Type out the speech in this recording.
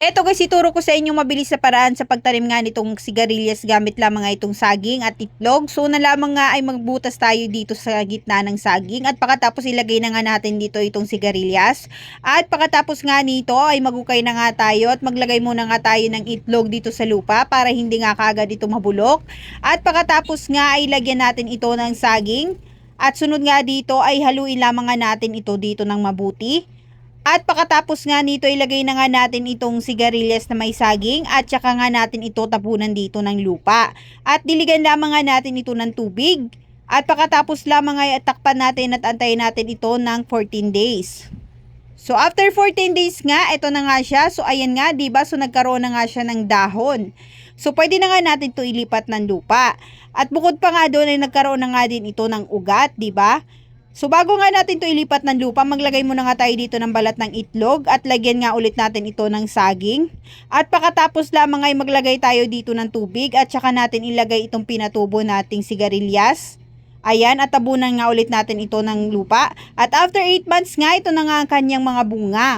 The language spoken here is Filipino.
Eto guys, ituro ko sa inyo mabilis sa paraan sa pagtanim nga nitong sigarilyas gamit lamang nga itong saging at itlog. So na lamang nga ay magbutas tayo dito sa gitna ng saging at pagkatapos ilagay na nga natin dito itong sigarilyas. At pagkatapos nga nito ay magukay na nga tayo at maglagay muna nga tayo ng itlog dito sa lupa para hindi nga kaagad ito mabulok. At pagkatapos nga ay lagyan natin ito ng saging. At sunod nga dito ay haluin lamang nga natin ito dito ng mabuti. At pagkatapos nga nito ilagay na nga natin itong sigarilyas na may saging at saka nga natin ito tapunan dito ng lupa. At diligan lamang nga natin ito ng tubig. At pagkatapos lamang ay takpan natin at antayin natin ito ng 14 days. So after 14 days nga, ito na nga siya. So ayan nga, 'di ba? So nagkaroon na nga siya ng dahon. So pwede na nga natin 'to ilipat ng lupa. At bukod pa nga doon ay nagkaroon na nga din ito ng ugat, 'di ba? So bago nga natin to ilipat ng lupa, maglagay muna nga tayo dito ng balat ng itlog at lagyan nga ulit natin ito ng saging. At pagkatapos lamang ay maglagay tayo dito ng tubig at saka natin ilagay itong pinatubo nating sigarilyas. Ayan, at tabunan nga ulit natin ito ng lupa. At after 8 months nga, ito na nga ang kanyang mga bunga.